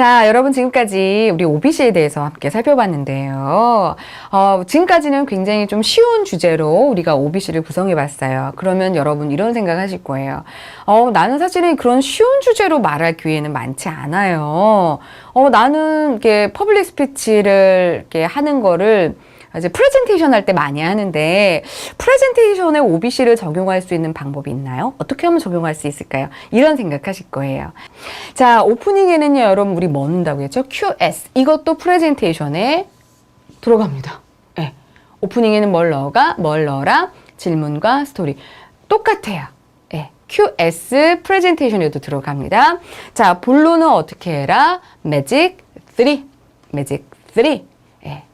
자, 여러분 지금까지 우리 OBC에 대해서 함께 살펴봤는데요. 지금까지는 굉장히 좀 쉬운 주제로 우리가 OBC를 구성해 봤어요. 그러면 여러분 이런 생각 하실 거예요. 나는 사실은 그런 쉬운 주제로 말할 기회는 많지 않아요. 나는 이렇게 퍼블릭 스피치를 이렇게 하는 거를 이제 프레젠테이션 할 때 많이 하는데 프레젠테이션에 OBC를 적용할 수 있는 방법이 있나요? 어떻게 하면 적용할 수 있을까요? 이런 생각하실 거예요. 자, 오프닝에는요, 여러분 우리 뭐 넣는다고 했죠? QS. 이것도 프레젠테이션에 들어갑니다. 네. 오프닝에는 뭘 넣어라? 질문과 스토리. 똑같아요. 네. QS 프레젠테이션에도 들어갑니다. 자, 본론은 어떻게 해라? 매직 3. 매직 3.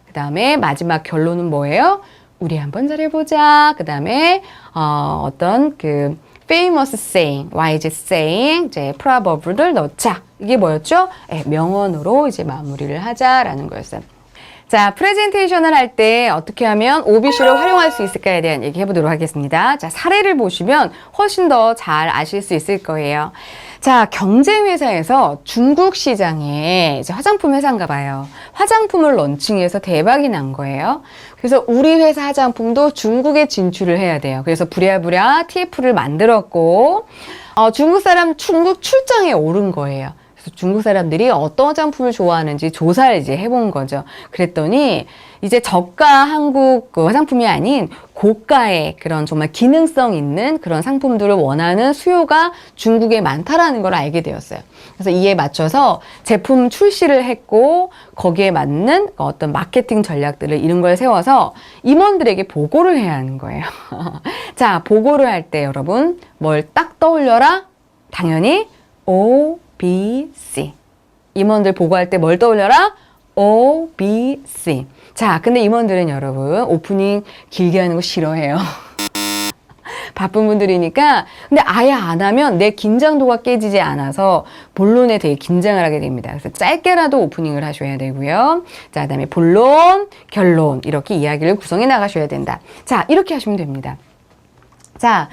그 다음에 마지막 결론은 뭐예요? 우리 한번 잘해보자. 그 다음에 어떤 그 famous saying, wise saying, 이제 proverb를 넣자. 이게 뭐였죠? 명언으로 이제 마무리를 하자라는 거였어요. 자, 프레젠테이션을 할 때 어떻게 하면 OBC를 활용할 수 있을까에 대한 얘기 해보도록 하겠습니다. 자, 사례를 보시면 훨씬 더 잘 아실 수 있을 거예요. 자, 경쟁회사에서 중국 시장에 이제 화장품 회사인가 봐요. 화장품을 런칭해서 대박이 난 거예요. 그래서 우리 회사 화장품도 중국에 진출을 해야 돼요. 그래서 부랴부랴 TF를 만들었고, 중국 출장에 오른 거예요. 그래서 중국 사람들이 어떤 화장품을 좋아하는지 조사를 이제 해본 거죠. 그랬더니 이제 저가 한국 그 화장품이 아닌 고가의 그런 정말 기능성 있는 그런 상품들을 원하는 수요가 중국에 많다라는 걸 알게 되었어요. 그래서 이에 맞춰서 제품 출시를 했고 거기에 맞는 어떤 마케팅 전략들을 이런 걸 세워서 임원들에게 보고를 해야 하는 거예요. 자, 보고를 할 때 여러분 뭘 딱 떠올려라? 당연히 OBC. 임원들 보고할 때 뭘 떠올려라? OBC. 자, 근데 임원들은 여러분 오프닝 길게 하는 거 싫어해요. 바쁜 분들이니까. 근데 아예 안 하면 내 긴장도가 깨지지 않아서 본론에 되게 긴장을 하게 됩니다. 그래서 짧게라도 오프닝을 하셔야 되고요. 자, 그다음에 본론, 결론 이렇게 이야기를 구성해 나가셔야 된다. 자, 이렇게 하시면 됩니다. 자,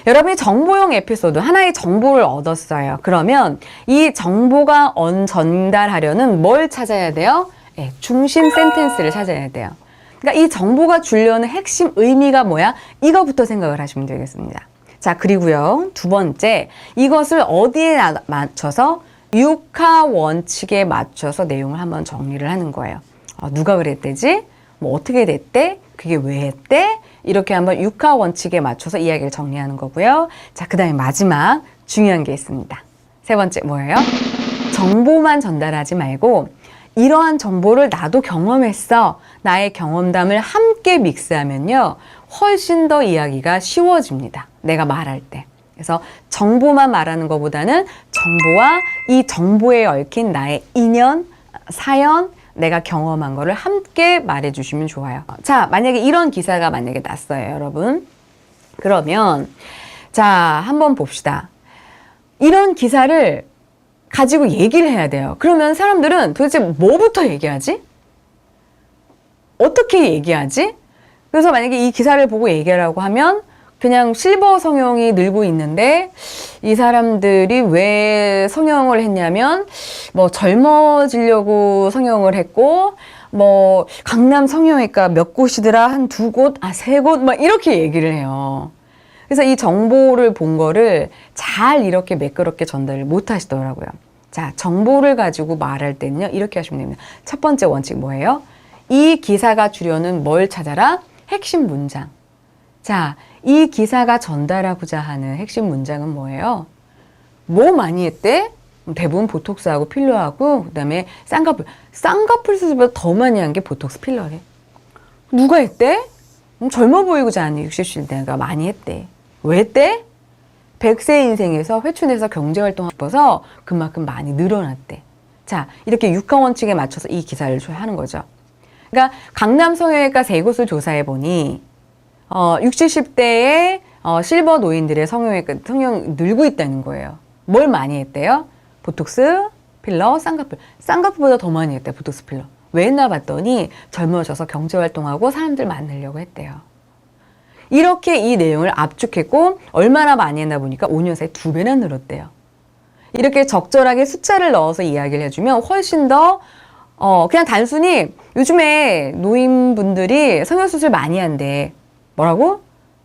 여러분이 정보용 에피소드, 하나의 정보를 얻었어요. 그러면 이 정보가 전달하려는 뭘 찾아야 돼요? 중심 센텐스를 찾아야 돼요. 그러니까 이 정보가 주려는 핵심 의미가 뭐야? 이거부터 생각을 하시면 되겠습니다. 자, 그리고요. 두 번째, 이것을 어디에 맞춰서 육하 원칙에 맞춰서 내용을 한번 정리를 하는 거예요. 누가 그랬대지? 뭐 어떻게 됐대? 그게 왜 했대? 이렇게 한번 육하 원칙에 맞춰서 이야기를 정리하는 거고요. 자, 그 다음에 마지막 중요한 게 있습니다. 세 번째 뭐예요? 정보만 전달하지 말고 이러한 정보를 나도 경험했어. 나의 경험담을 함께 믹스하면요. 훨씬 더 이야기가 쉬워집니다. 내가 말할 때. 그래서 정보만 말하는 것보다는 정보와 이 정보에 얽힌 나의 인연, 사연, 내가 경험한 거를 함께 말해주시면 좋아요. 자, 만약에 이런 기사가 만약에 났어요, 여러분. 그러면 자, 한번 봅시다. 이런 기사를 가지고 얘기를 해야 돼요. 그러면 사람들은 도대체 뭐부터 얘기하지? 어떻게 얘기하지? 그래서 만약에 이 기사를 보고 얘기하라고 하면 그냥 실버 성형이 늘고 있는데 이 사람들이 왜 성형을 했냐면 뭐 젊어지려고 성형을 했고 뭐 강남 성형외과 몇 곳이더라? 한 2곳? 3곳? 막 이렇게 얘기를 해요. 그래서 이 정보를 본 거를 잘 이렇게 매끄럽게 전달을 못 하시더라고요. 자, 정보를 가지고 말할 때는요, 이렇게 하시면 됩니다. 첫 번째 원칙 뭐예요? 이 기사가 주려는 뭘 찾아라? 핵심 문장. 자, 이 기사가 전달하고자 하는 핵심 문장은 뭐예요? 뭐 많이 했대? 대부분 보톡스하고 필러하고, 그 다음에 쌍꺼풀. 쌍꺼풀 수술보다 더 많이 한 게 보톡스 필러래. 누가 했대? 젊어 보이고자 하는 60대가 많이 했대. 왜 했대? 100세 인생에서 회춘해서 경제활동하고 싶어서 그만큼 많이 늘어났대. 자, 이렇게 육하 원칙에 맞춰서 이 기사를 하는 거죠. 그러니까 강남 성형외과 3곳을 조사해 보니 60, 70대의 실버 노인들의 성형 늘고 있다는 거예요. 뭘 많이 했대요? 보톡스, 필러, 쌍꺼풀. 쌍꺼풀보다 더 많이 했대요, 보톡스 필러. 왜 했나 봤더니 젊어져서 경제활동하고 사람들 만나려고 했대요. 이렇게 이 내용을 압축했고 얼마나 많이 했나 보니까 5년 사이에 2배나 늘었대요. 이렇게 적절하게 숫자를 넣어서 이야기를 해주면 훨씬 더 그냥 단순히 요즘에 노인분들이 성형수술 많이 한대. 뭐라고?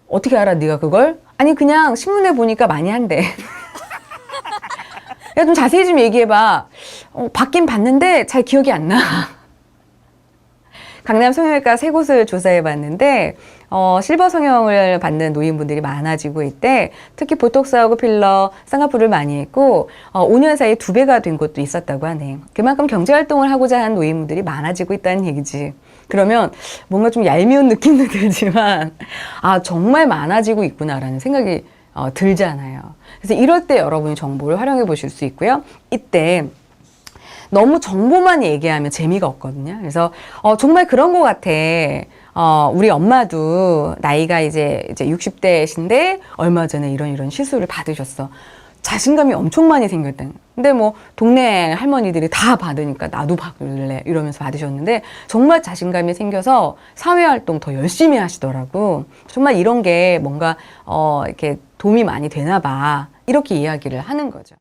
어떻게 알아 네가 그걸? 아니 그냥 신문에 보니까 많이 한대. 야, 좀 자세히 좀 얘기해봐. 받긴 받는데 잘 기억이 안 나. 강남 성형외과 3곳을 조사해봤는데 실버 성형을 받는 노인분들이 많아지고 있대. 특히 보톡스하고 필러, 쌍꺼풀을 많이 했고 5년 사이에 2배가 된 곳도 있었다고 하네. 그만큼 경제활동을 하고자 하는 노인분들이 많아지고 있다는 얘기지. 그러면 뭔가 좀 얄미운 느낌도 들지만 정말 많아지고 있구나라는 생각이 들잖아요. 그래서 이럴 때 여러분이 정보를 활용해 보실 수 있고요. 이때 너무 정보만 얘기하면 재미가 없거든요. 그래서 정말 그런 것 같아. 우리 엄마도 나이가 이제 60대신데 얼마 전에 이런 시술을 받으셨어. 자신감이 엄청 많이 생겼다. 근데 뭐 동네 할머니들이 다 받으니까 나도 받을래 이러면서 받으셨는데 정말 자신감이 생겨서 사회활동 더 열심히 하시더라고. 정말 이런 게 뭔가 이렇게 도움이 많이 되나 봐. 이렇게 이야기를 하는 거죠.